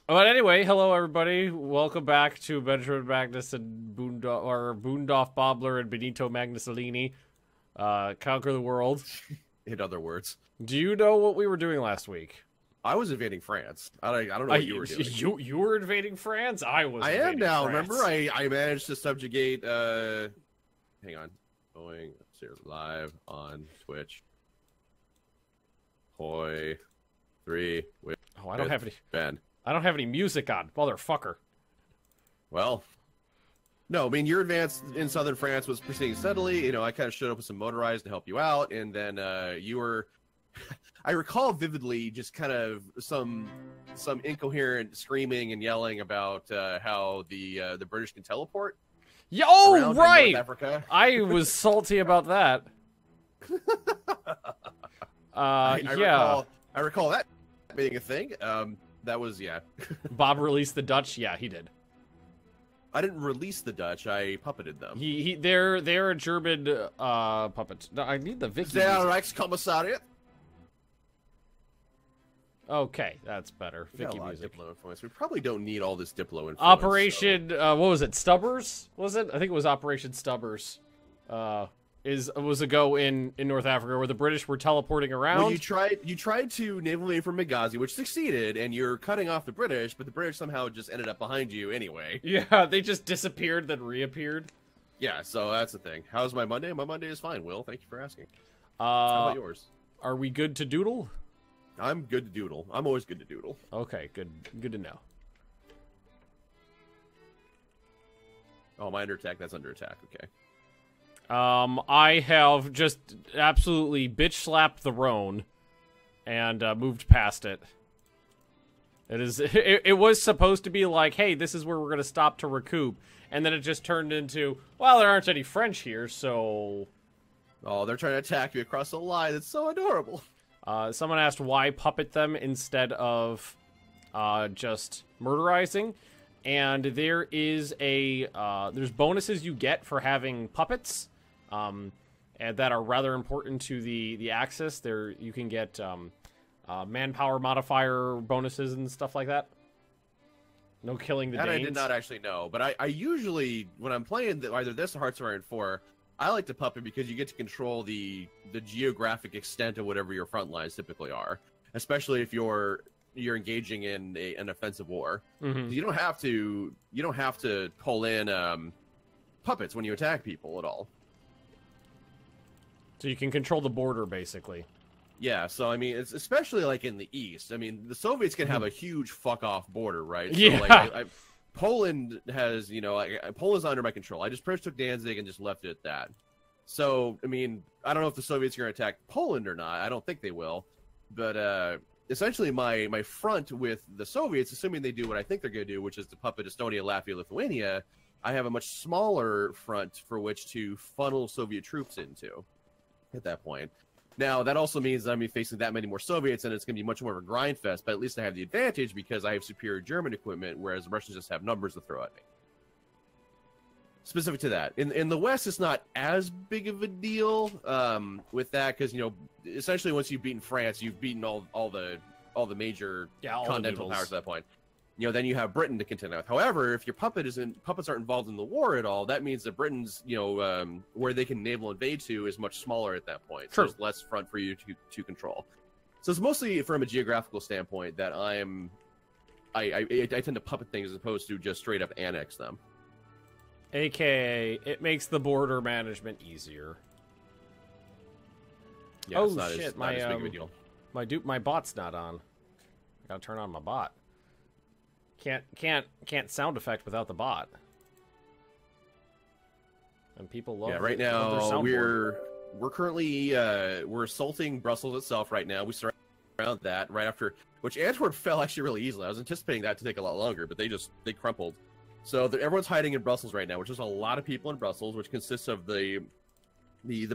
But anyway, hello everybody. Welcome back to Benjamin Magnus and Boondorf Bobbler and Benito Magnusolini. Conquer the world. In other words, Do you know what we were doing last week? I was invading France. I don't know what you were doing. You were invading France? I am now. France. Remember, I managed to subjugate. Hang on, going upstairs live on Twitch. Hoi, 3. With Oh, I don't have any. Ben. I don't have any music on, motherfucker. Well, no, I mean your advance in southern France was proceeding steadily. You know, I kind of showed up with some motorized to help you out, and then you were. I recall vividly just kind of some incoherent screaming and yelling about how the British can teleport. Yeah, oh, around right. North Africa. I was salty about that. Yeah. I recall that being a thing. That was Bob released the Dutch. Yeah, he did. I didn't release the Dutch. I puppeted them. They're a German puppet. No, I need the Vicky. Der Reichskommissariat. Okay, that's better. We got Vicky a lot of music. Diplo influence. We probably don't need all this Diplo influence. Operation, what was it? Stubbers? Was it? I think it was Operation Stubbers. Was a go in North Africa where the British were teleporting around. Well, you tried to naval invade from Benghazi, which succeeded, and you're cutting off the British, but the British somehow just ended up behind you anyway. Yeah, they just disappeared, then reappeared. Yeah, so that's the thing. How's my Monday? My Monday is fine, Will. Thank you for asking. How about yours? Are we good to doodle? I'm good to doodle. I'm always good to doodle. Okay, good to know. Oh, my under attack. That's under attack. Okay. I have just absolutely bitch slapped the Rhone and moved past it. It was supposed to be like, hey, this is where we're going to stop to recoup. And then it just turned into, well, there aren't any French here, so... Oh, they're trying to attack you across the line. That's so adorable. Someone asked why puppet them instead of just murderizing. And there is there's bonuses you get for having puppets. And that are rather important to the Axis. There you can get manpower modifier bonuses and stuff like that. No killing the Danes. I did not actually know, but I usually when I'm playing either this or Hearts of Iron 4, I like to puppet because you get to control the geographic extent of whatever your front lines typically are, especially if you're engaging in an offensive war. Mm-hmm. You don't have to pull in puppets when you attack people at all. So you can control the border, basically. Yeah, so, I mean, it's especially, like, in the East. I mean, the Soviets can have a huge fuck-off border, right? So, yeah. Like, Poland has, Poland's under my control. I just pretty much took Danzig and just left it at that. So, I mean, I don't know if the Soviets are going to attack Poland or not. I don't think they will. But, essentially, my front with the Soviets, assuming they do what I think they're going to do, which is to puppet Estonia, Latvia, Lithuania, I have a much smaller front for which to funnel Soviet troops into at that point. Now, that also means that I'm facing that many more Soviets, and it's going to be much more of a grind fest, but at least I have the advantage because I have superior German equipment, whereas the Russians just have numbers to throw at me. Specific to that. In the West, it's not as big of a deal with that, because, essentially once you've beaten France, you've beaten all the major continental powers at that point. Then you have Britain to contend with. However, if your puppets aren't involved in the war at all, that means that Britain's, where they can naval invade to is much smaller at that point. So there's less front for you to control. So it's mostly from a geographical standpoint that I tend to puppet things as opposed to just straight up annex them. AKA, it makes the border management easier. Yeah, it's not as big of a deal. My bot's not on. I gotta turn on my bot. Can't sound effect without the bot. And people love. Yeah, right now we're currently we're assaulting Brussels itself right now. We surround that right after, which Antwerp fell actually really easily. I was anticipating that to take a lot longer, but they crumpled. So everyone's hiding in Brussels right now, which is a lot of people in Brussels, which consists of the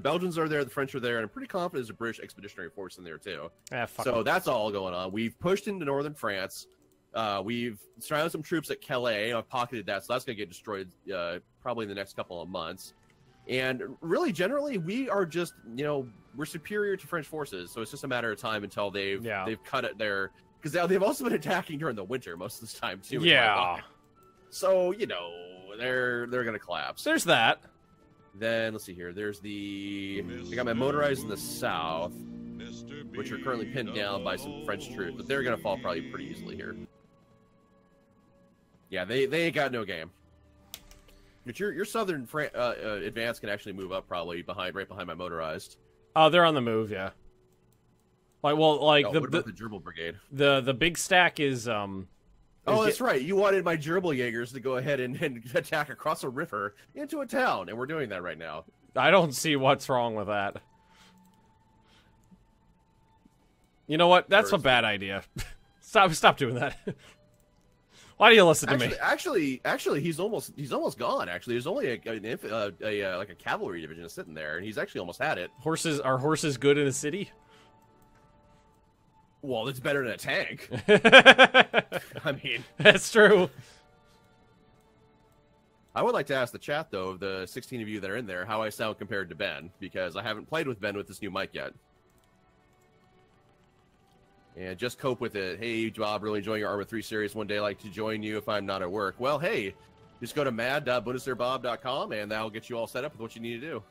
Belgians are there, the French are there, and I'm pretty confident there's a British Expeditionary Force in there too. So that's all going on. We've pushed into northern France. We've surrounded some troops at Calais. I've pocketed that, so that's going to get destroyed probably in the next couple of months. And really, generally, we are just, we're superior to French forces, so it's just a matter of time until they've cut their Because they've also been attacking during the winter most of the time too. Yeah. So you know they're gonna collapse. There's that. Then let's see here. There's I got my motorized in the south, which are currently pinned down by some French troops, but they're gonna fall probably pretty easily here. Yeah, they ain't got no game. But your southern advance can actually move up probably right behind my motorized. Oh, they're on the move, yeah. Like, well, like what about the Gerbil Brigade? The big stack is Oh, that's right. You wanted my Gerbil Jaegers to go ahead and attack across a river into a town, and we're doing that right now. I don't see what's wrong with that. You know what? That's a bad idea. Stop doing that. Why do you listen to me? Actually, he's almost gone. Actually, there's only like a cavalry division sitting there, and he's actually almost had it. Are horses good in a city? Well, it's better than a tank. I mean, that's true. I would like to ask the chat though, of the 16 of you that are in there, how I sound compared to Ben, because I haven't played with Ben with this new mic yet. And just cope with it. Hey, Bob, really enjoying your Arma 3 series. One day I'd like to join you if I'm not at work. Well, hey, just go to mad.bundeswehrbob.com and that'll get you all set up with what you need to do.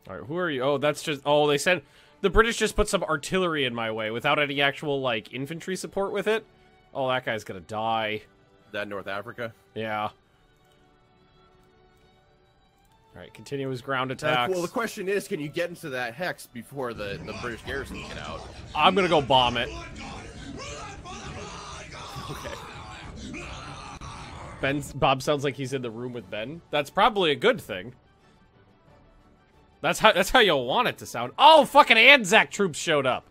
All right, who are you? Oh, that's just... Oh, they said... The British just put some artillery in my way without any actual, like, infantry support with it. Oh, that guy's gonna die. That North Africa? Yeah. Alright, continuous ground attacks. Well, the question is, can you get into that hex before the British garrison get out? I'm gonna go bomb it. Okay. Bob sounds like he's in the room with Ben. That's probably a good thing. That's how you'll want it to sound. Oh, fucking Anzac troops showed up.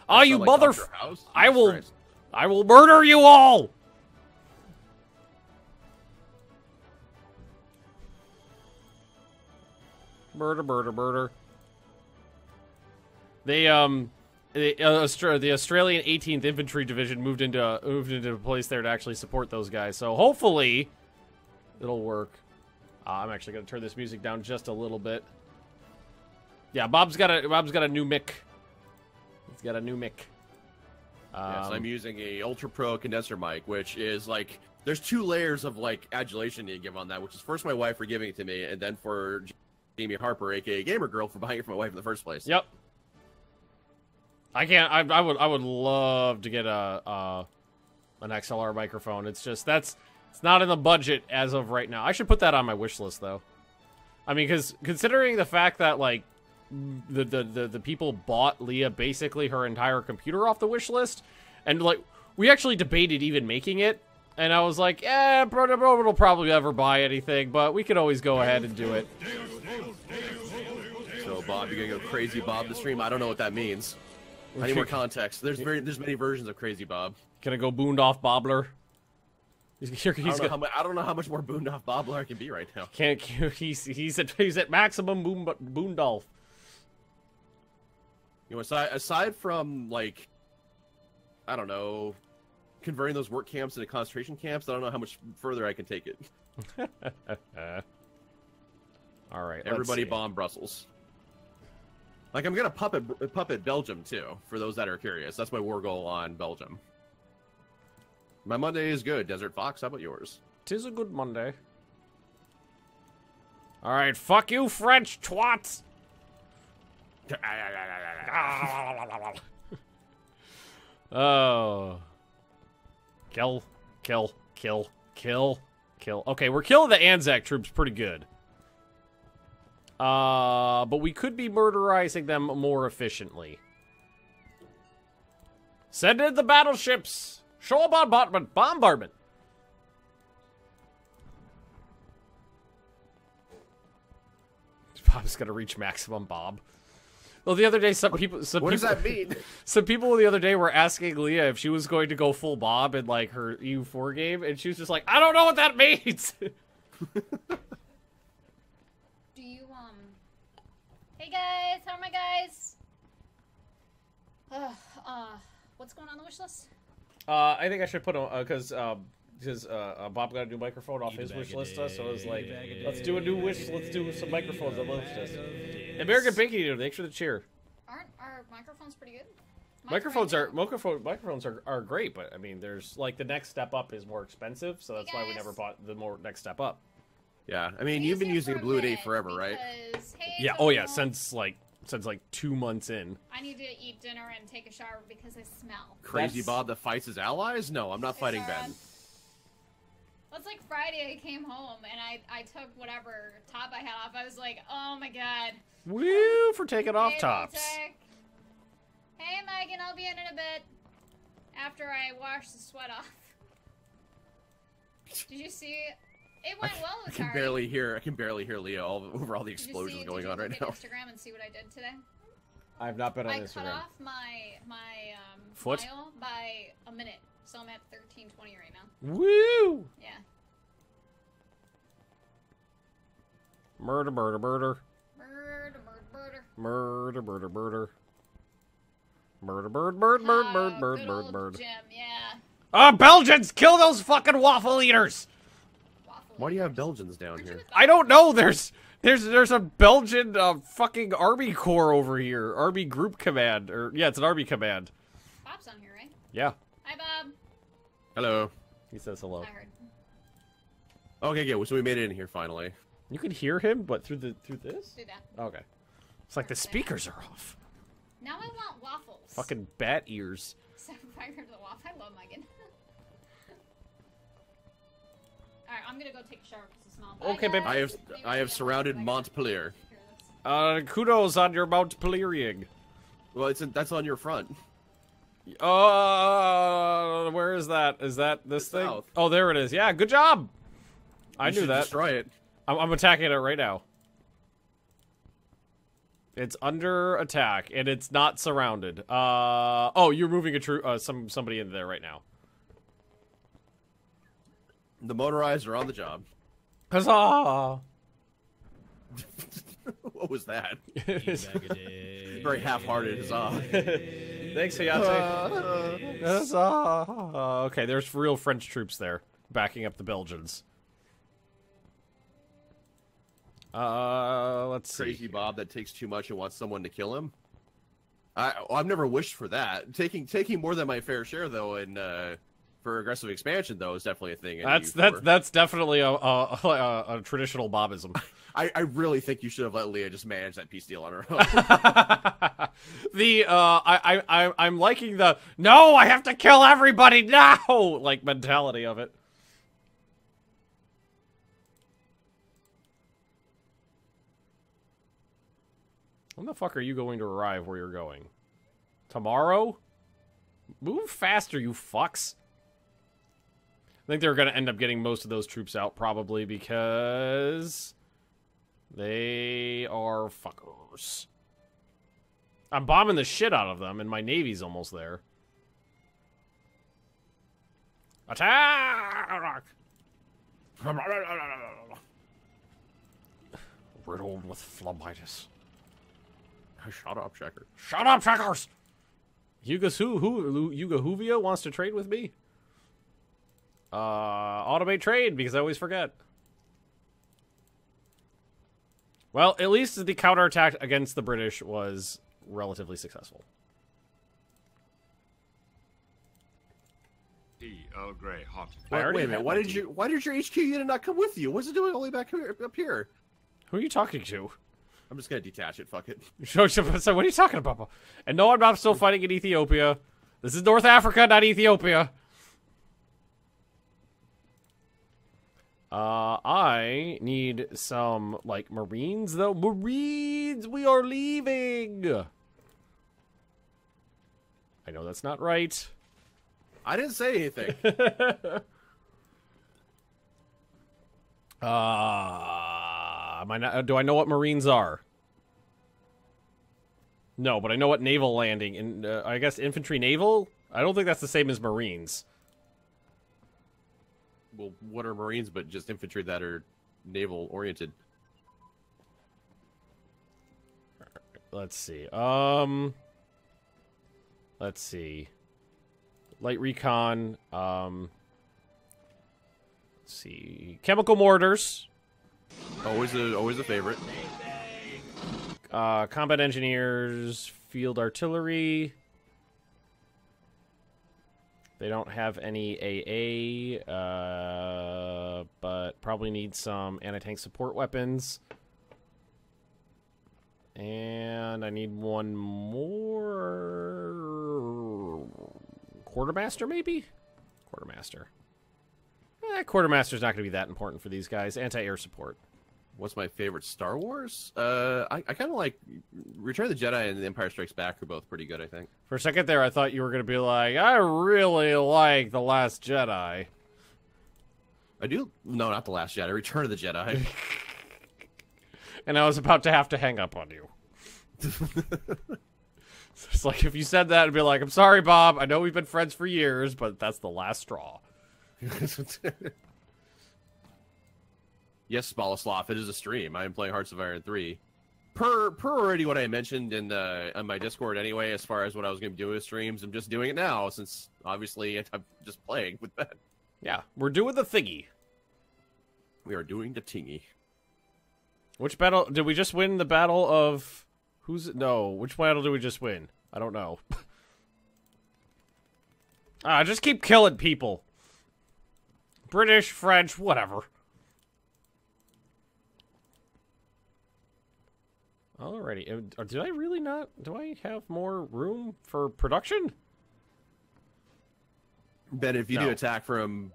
Oh, you like mother... I will murder you all! Murder. The Australian 18th Infantry Division moved into a place there to actually support those guys. So hopefully it'll work. I'm actually gonna turn this music down just a little bit. Yeah, Bob's got a new mic. He's got a new mic. Yes, I'm using a Ultra Pro condenser mic, which is like there's two layers of like adulation you give on that, which is first my wife for giving it to me, and then for Jamie Harper, aka Gamer Girl, for buying it for my wife in the first place. Yep. I would love to get an XLR microphone. It's just it's not in the budget as of right now. I should put that on my wish list though. I mean, because considering the fact that like the people bought Leah basically her entire computer off the wish list, and like we actually debated even making it, and I was like, bro will probably never buy anything, but we could always go ahead and do it. So Bob, you're gonna go crazy Bob the stream? I don't know what that means. I need more context. There's many versions of Crazy Bob. Gonna go Boondoff Bobbler. I don't know how much more Boondoff Bobbler I can be right now. He's at maximum Boondolf. You know, aside from like, I don't know, converting those work camps into concentration camps, I don't know how much further I can take it. All right, everybody bomb Brussels. Like I'm gonna puppet Belgium too, for those that are curious. That's my war goal on Belgium. My Monday is good. Desert Fox, how about yours? 'Tis a good Monday. All right, fuck you, French twats. Oh. Kill. Okay, we're killing the Anzac troops pretty good. But we could be murderizing them more efficiently. Send in the battleships! Show a bombardment! Bob's gonna reach maximum Bob. Well, the other day, what does that mean? Some people the other day were asking Leah if she was going to go full Bob in like her EU4 game, and she was just like, I don't know what that means. Do you Hey guys, how are my guys? What's going on the wish list? I think I should put on because Bob got a new microphone off his wish list, so I was like, let's do a new wish. Let's do some microphones on the wish list. American Bacon Eater, thanks for the cheer. Aren't our our microphone's pretty good. Microphones are great, but I mean, there's like the next step up is more expensive, so that's why we never bought the next step up. Yeah, I mean, you've been using a Blue 8 forever, right? Hey, Yeah. Oh yeah, since like 2 months in. I need to eat dinner and take a shower because I smell. Crazy Bob that fights his allies? No, I'm not fighting Ben. Well, it's like Friday. I came home and I took whatever top I had off. I was like, oh my god. Woo for taking off tops. Hey Megan, I'll be in a bit. After I wash the sweat off. Did you see? It went well with I can barely hear Leo over all the explosions going on right now. Instagram and see what I did today. I've not been on Instagram. I cut off my foot mile by a minute, so I'm at 13:20 right now. Woo! Yeah. Murder, murder, murder. Murder, murder, Murder, murder. murder, murder. Murder, bird, bird, bird, bird, bird, bird, bird. Jim, yeah. Belgians! Kill those fucking waffle eaters! Why do you have Belgians down here? I don't know. There's a Belgian fucking army corps over here. Army group command, or yeah, it's an army command. Bob's on here, right? Yeah. Hi, Bob. Hello. He says hello. I heard. Okay, good. So we made it in here finally. You can hear him, but through this? Do that. Okay. It's like the speakers are off. Now I want waffles. Fucking bat ears. Except if I heard the waffle. I love Megan. Alright, I'm gonna go take a shower because it smells. Okay, babe. I have surrounded Montpellier. Kudos on your Montpelliering. Well, that's on your front. Where is that? Is that this thing? South. Oh, there it is. Yeah, good job. I knew that. Destroy it. I'm attacking it right now. It's under attack, and it's not surrounded. Oh, you're moving a somebody in there right now. The motorized are on the job. Huzzah! What was that? Very half-hearted huzzah. Thanks, Hayate. Huzzah! Okay, there's real French troops there, backing up the Belgians. Let's see. Crazy Bob that takes too much and wants someone to kill him. I've never wished for that. Taking more than my fair share, though, and for aggressive expansion, though, is definitely a thing. That's definitely a traditional Bobism. I really think you should have let Leah just manage that peace deal on her own. I'm liking the no, I have to kill everybody now like mentality of it. When the fuck are you going to arrive where you're going? Tomorrow? Move faster, you fucks. I think they're going to end up getting most of those troops out, probably, because they are fuckers. I'm bombing the shit out of them, and my navy's almost there. Attack! Riddled with phlebitis. Shut up, Checker. Shut up, Checkers! Yugoslavia wants to trade with me? Automate trade, because I always forget. Well, at least the counterattack against the British was relatively successful. Earl Grey hot. Wait a minute. Why did your HQ unit not come with you? What's it doing all the way back up here? Who are you talking to? I'm just gonna detach it. Fuck it. So what are you talking about? And no, I'm not still fighting in Ethiopia. This is North Africa, not Ethiopia. I need some, like, Marines, though. Marines! We are leaving! I know that's not right. I didn't say anything. Do I know what Marines are? No, but I know what naval landing, and I guess infantry naval? I don't think that's the same as Marines. Well, what are Marines but just infantry that are naval-oriented? Let's see. Let's see. Light recon. Let's see. Chemical mortars. Always a favorite. Combat engineers. field artillery. They don't have any AA, but probably need some anti-tank support weapons. And I need one more... Quartermaster, maybe? Quartermaster. Quartermaster's not going to be that important for these guys. Anti-air support. What's my favorite Star Wars? I kind of like Return of the Jedi and The Empire Strikes Back are both pretty good, I think. For a second there, I thought you were going to be like, I really like The Last Jedi. I do... No, not The Last Jedi. Return of the Jedi. And I was about to have to hang up on you. It's like, if you said that, I'd be like, I'm sorry, Bob. I know we've been friends for years, but that's the last straw. Yes, Bolislav, it is a stream. I am playing Hearts of Iron 3. Per already what I mentioned in on my Discord anyway, as far as what I was going to be doing with streams, I'm just doing it now, since obviously I'm just playing with Ben. Yeah, we're doing the thingy. We are doing the tingy. Which battle? Did we just win the battle of... No, which battle did we just win? I don't know. Just keep killing people. British, French, whatever. Alrighty. Did I really not... Do I have more room for production? Ben, if you do attack from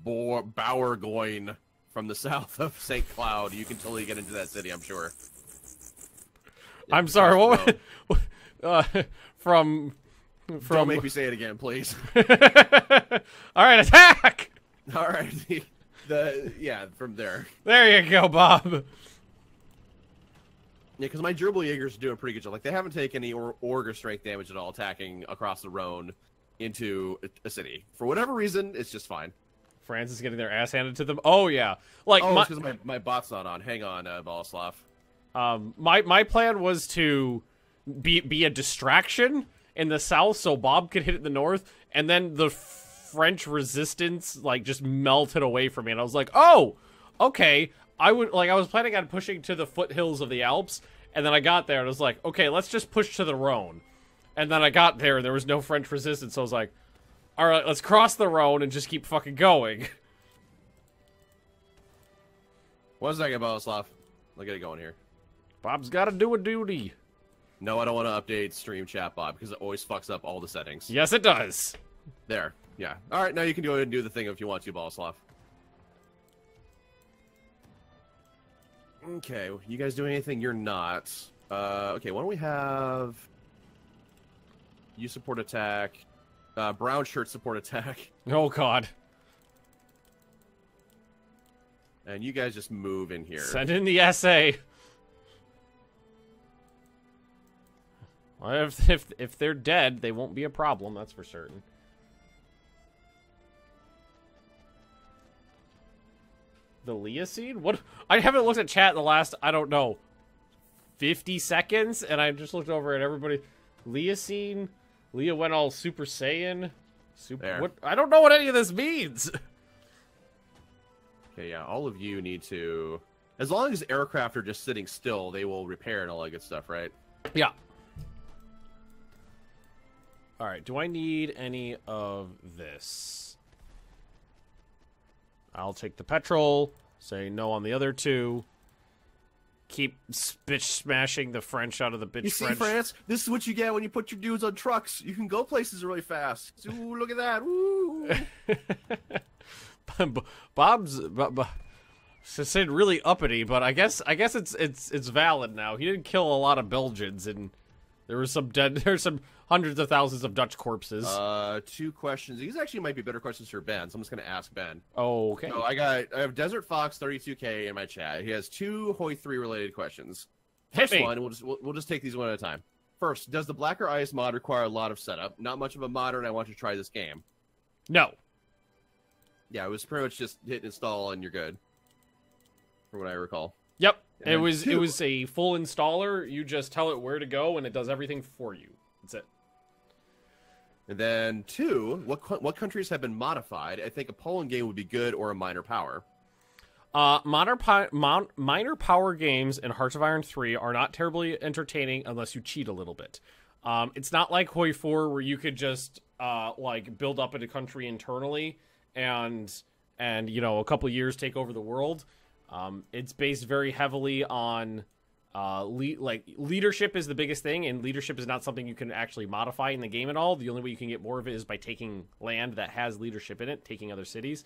Bowergoin from the south of St. Cloud, you can totally get into that city, I'm sure. I'm sorry, what was... Don't make me say it again, please. Alright, attack! Alright, from there. There you go, Bob. Yeah, because my Gerbil Jaegers are doing a pretty good job. Like, they haven't taken any org or strength damage at all attacking across the Rhone into a city. For whatever reason, it's just fine. France is getting their ass handed to them. Oh, yeah. Like, it's because my bot's not on. Hang on, Bolislav. My plan was to be a distraction in the south so Bob could hit it in the north, and then the French resistance, like, just melted away from me, and I was like, oh, okay. I was planning on pushing to the foothills of the Alps, and then I got there, and I was like, okay, let's just push to the Rhone. And then I got there, and there was no French resistance, so I was like, alright, let's cross the Rhone and just keep fucking going. One second, Bolislav. I'll get it going here. Bob's gotta do a duty. No, I don't want to update stream chat, Bob, because it always fucks up all the settings. Yes, it does. There. Yeah. Alright, now you can go ahead and do the thing if you want to, Bolislav. Okay, you guys doing anything? You're not. Okay, why don't we have... You support attack. Brown shirt support attack. Oh, God. And you guys just move in here. Send in the essay. Well, if they're dead, they won't be a problem, that's for certain. The Leocene? What? I haven't looked at chat in the last, I don't know, 50 seconds, and I just looked over at everybody. Leocene? Leo went all Super Saiyan? What? I don't know what any of this means. Okay, yeah, all of you need to... As long as aircraft are just sitting still, they will repair and all that good stuff, right? Yeah. Alright, do I need any of this? I'll take the petrol, say no on the other two. Keep bitch smashing the French out of the bitch You see, French. France? This is what you get when you put your dudes on trucks. You can go places really fast. Ooh, look at that. Ooh. Bob's said really uppity, but I guess it's valid now. He didn't kill a lot of Belgians, and there's some hundreds of thousands of Dutch corpses. 2 questions. These actually might be better questions for Ben, so I'm just going to ask Ben. Oh, okay. So I have Desert Fox 32K in my chat. He has 2 Hoi 3 related questions. First one, we'll just take these one at a time. First, does the Blacker Ice mod require a lot of setup? Not much of a mod, and I want to try this game. No. Yeah, it was pretty much just hit install and you're good. From what I recall. Yep. It was a full installer. You just tell it where to go, and it does everything for you. That's it. And then 2, what countries have been modified? I think a Poland game would be good, or a minor power. Minor power games in Hearts of Iron 3 are not terribly entertaining unless you cheat a little bit. It's not like Hoi 4 where you could just like build up a country internally and you know, a couple years take over the world. It's based very heavily on leadership is the biggest thing, and leadership is not something you can actually modify in the game at all. The only way you can get more of it is by taking land that has leadership in it, taking other cities.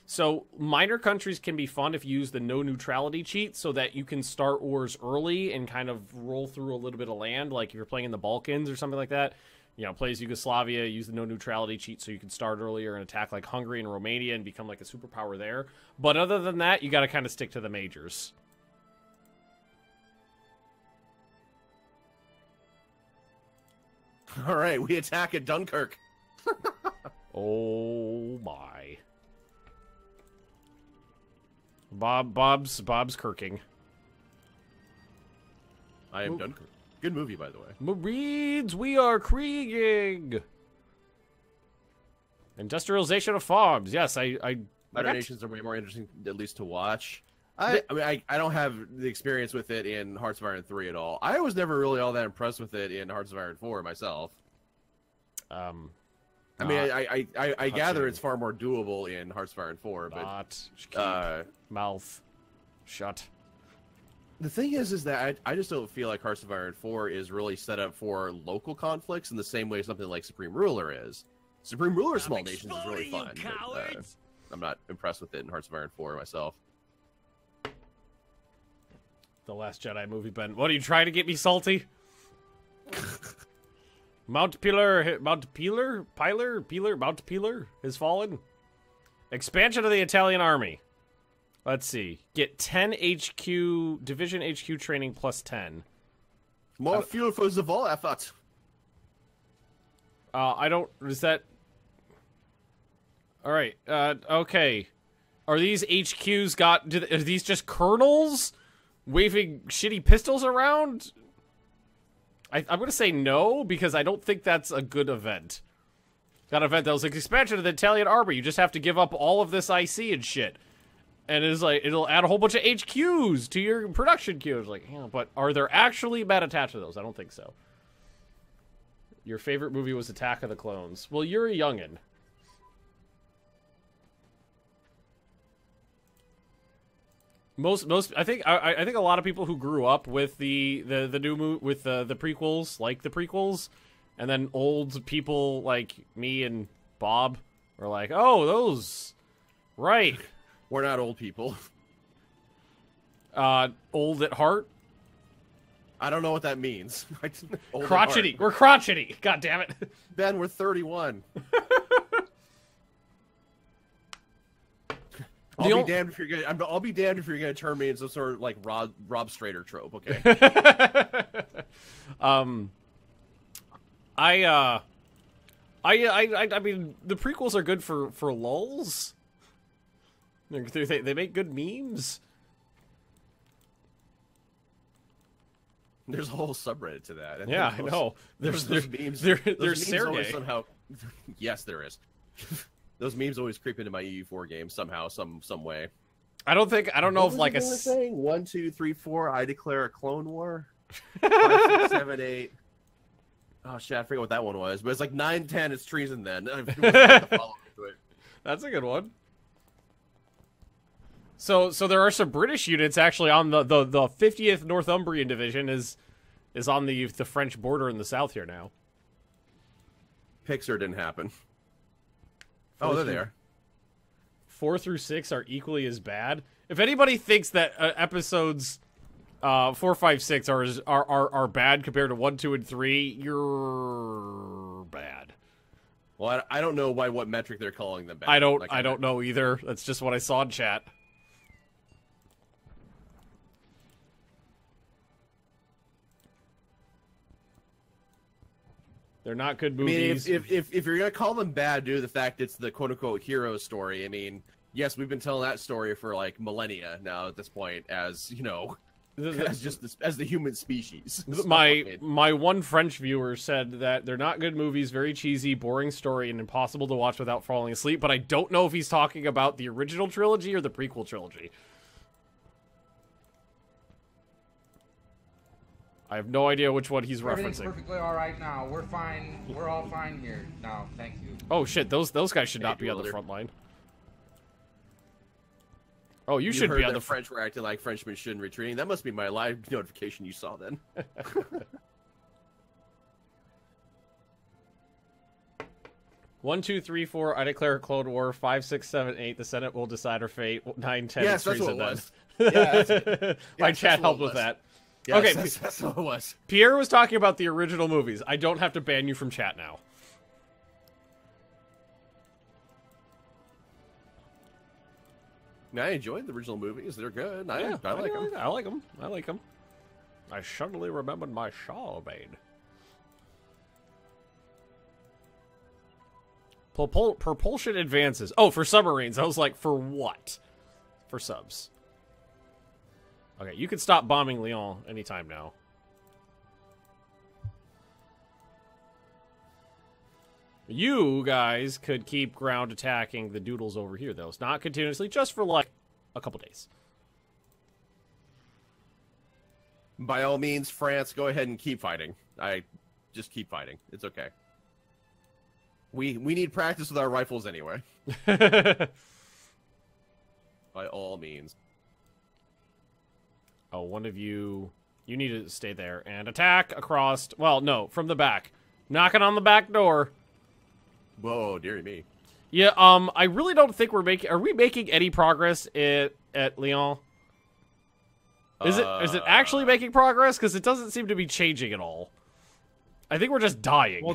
So minor countries can be fun if you use the no neutrality cheat, so that you can start wars early and kind of roll through a little bit of land. Like if you're playing in the Balkans or something like that, you know, plays Yugoslavia, use the no neutrality cheat so you can start earlier and attack like Hungary and Romania and become like a superpower there. But other than that, you got to kind of stick to the majors. All right, we attack at Dunkirk. Oh my. Bob's kirking. I am Dunkirk. Good movie, by the way. Marines, we are krieging. Industrialization of farms. Yes, I Modern nations are way more interesting, at least to watch. I mean, I don't have the experience with it in Hearts of Iron 3 at all. I was never really all that impressed with it in Hearts of Iron 4 myself. I mean, I gather it's far more doable in Hearts of Iron 4, but mouth shut. The thing is that I just don't feel like Hearts of Iron 4 is really set up for local conflicts in the same way something like Supreme Ruler is. Supreme Ruler Small Nations is really fun. But, I'm not impressed with it in Hearts of Iron 4 myself. The Last Jedi movie, Ben. What, are you trying to get me salty? Mount Pilar has fallen. Expansion of the Italian army. Let's see. Get 10 HQ, Division HQ training plus 10. More fuel for the war effort. I don't, is that... Alright, okay. Are these HQs are these just colonels waving shitty pistols around? I'm gonna say no, because I don't think that's a good event. That event that was like, expansion of the Italian army, you just have to give up all of this IC and shit. And it's like, it'll add a whole bunch of HQs to your production queues. Like, yeah, but are there actually bad attached to those? I don't think so. Your favorite movie was Attack of the Clones. Well, you're a youngin'. I think a lot of people who grew up with the new with the prequels, like the prequels, and then old people like me and Bob were like, oh, those, right. We're not old people. Old at heart. I don't know what that means. Crotchety. We're crotchety. God damn it. Ben, we're 31. I'll be damned if you're gonna turn me into some sort of like Rob Strader trope. Okay. I mean, the prequels are good for lulz. They make good memes. There's a whole subreddit to that. And yeah, I know. There's memes. There's Sergey. Somehow, yes, there is. Those memes always creep into my EU4 game somehow, some way. I don't know if like a saying 1, 2, 3, 4. I declare a clone war. 5, 6, 7, 8. Oh shit, I forget what that one was, but it's like 9, 10. It's treason then. That's a good one. So there are some British units actually on the 50th Northumbrian Division is on the French border in the south here now. Pixar didn't happen. Oh, they're there. 4 through 6 are equally as bad. If anybody thinks that episodes 4, 5, 6 are bad compared to 1, 2, and 3, you're bad. Well, I don't know by what metric they're calling them bad. I don't know either. That's just what I saw in chat. They're not good movies. I mean, if you're gonna call them bad due to the fact it's the quote unquote hero story, I mean, yes, we've been telling that story for like millennia now at this point, as you know, as the human species. My one French viewer said that they're not good movies, very cheesy, boring story, and impossible to watch without falling asleep. But I don't know if he's talking about the original trilogy or the prequel trilogy. I have no idea which one he's Everything's referencing. perfectly all right now. We're fine. We're all fine here now. Thank you. Oh shit, those guys should not be on the front line. Oh, you should be on the French were acting like Frenchmen shouldn't retreating. That must be my live notification you saw then. 1, 2, 3, 4. I declare Clone War. 5, 6, 7, 8. The Senate will decide our fate. 9, 10. Yes, that's what it then. was. Yeah, My yes, chat that's what helped it with was. that. Yes, Okay, that's what it was. Pierre was talking about the original movies. I don't have to ban you from chat now. I enjoyed the original movies. They're good. I like them. I like them. I like them. I suddenly remembered my shawl made. Propulsion advances. Oh, for submarines. I was like, for what? For subs. Okay, you can stop bombing Lyon anytime now. You guys could keep ground attacking the doodles over here, though. It's not continuously, just for like a couple days. By all means, France, go ahead and keep fighting. Just keep fighting. It's okay. We need practice with our rifles anyway. By all means. Oh, one of you need to stay there and attack across. Well, no, from the back, knocking on the back door. Whoa, dearie me. Yeah, I really don't think we're making. Are we making any progress at Lyon? Is it actually making progress? Because it doesn't seem to be changing at all. I think we're just dying. Well,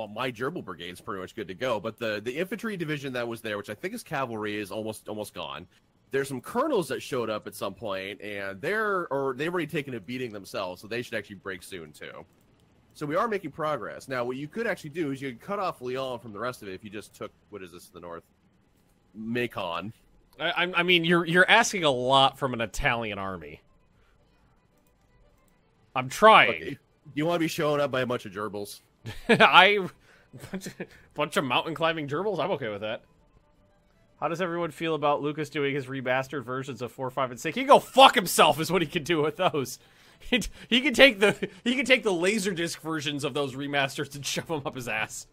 my gerbil brigade's pretty much good to go, but the infantry division that was there, which I think is cavalry, is almost gone. There's some colonels that showed up at some point, and they've already taken a beating themselves, so they should actually break soon too. So we are making progress. Now, what you could actually do is you could cut off Lyon from the rest of it if you just took, what is this to the north? Macon. I mean, you're asking a lot from an Italian army. I'm trying. Okay. You want to be shown up by a bunch of gerbils? Bunch of mountain climbing gerbils. I'm okay with that. How does everyone feel about Lucas doing his remastered versions of 4, 5, and 6? He can go fuck himself, is what he can do with those. He can take the Laserdisc versions of those remasters and shove them up his ass.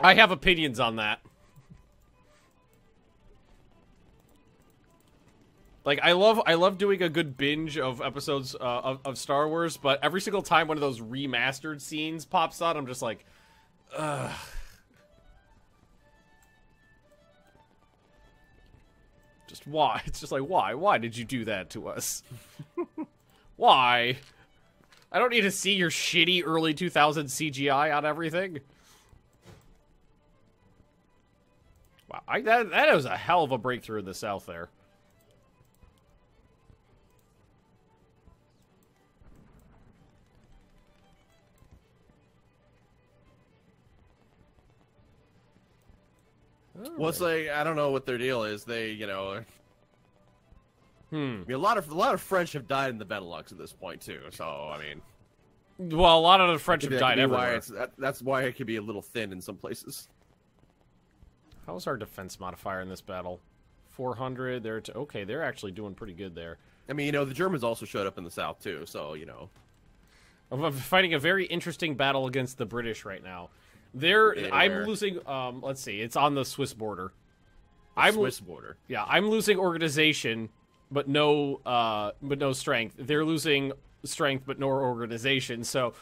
I have opinions on that. Like, I love doing a good binge of episodes of Star Wars, but every single time one of those remastered scenes pops out, I'm just like, ugh. Just why? It's just like, why? Why did you do that to us? Why? I don't need to see your shitty early 2000s CGI on everything. Wow, that was a hell of a breakthrough in the South there. Well, it's like, I don't know what their deal is. They, I mean, a lot of French have died in the Benelux at this point too. So, I mean, well, a lot of the French have died everywhere. That's why it could be a little thin in some places. How's our defense modifier in this battle? 400. Okay, they're actually doing pretty good there. I mean, the Germans also showed up in the south too. So, I'm fighting a very interesting battle against the British right now. I'm losing. Let's see. It's on the Swiss border. Swiss border. Yeah, I'm losing organization, but no strength. They're losing strength, but no organization. So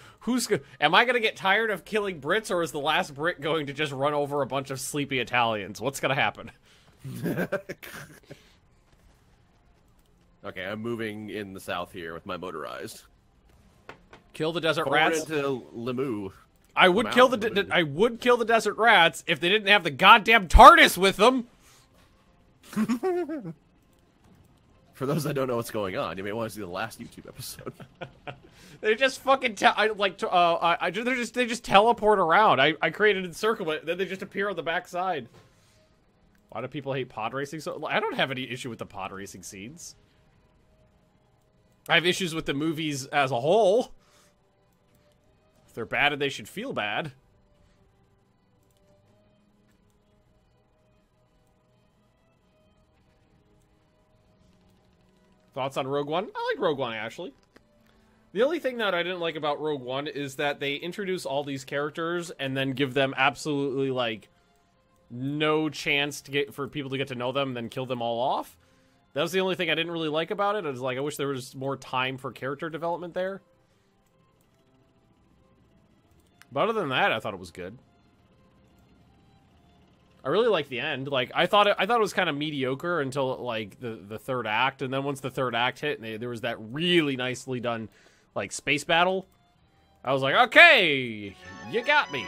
am I going to get tired of killing Brits, or is the last Brit going to just run over a bunch of sleepy Italians? What's going to happen? Okay, I'm moving in the south here with my motorized. Kill the desert Forward rats. into Limoux. I would kill the desert rats if they didn't have the goddamn TARDIS with them. For those that don't know what's going on, you may want to see the last YouTube episode. They just fucking they just teleport around. I created a circle, but then they just appear on the backside. Why do people hate pod racing? So I don't have any issue with the pod racing scenes. I have issues with the movies as a whole. If they're bad, and they should feel bad. Thoughts on Rogue One? I like Rogue One, actually. The only thing that I didn't like about Rogue One is that they introduce all these characters and then give them absolutely, like, no chance for people to get to know them and then kill them all off. That was the only thing I didn't really like about it. I was like, I wish there was more time for character development there. But other than that, I thought it was good. I really liked the end. Like, I thought it was kind of mediocre until, like, the third act. And then once the third act hit, and there was that really nicely done, like, space battle. I was like, okay, you got me.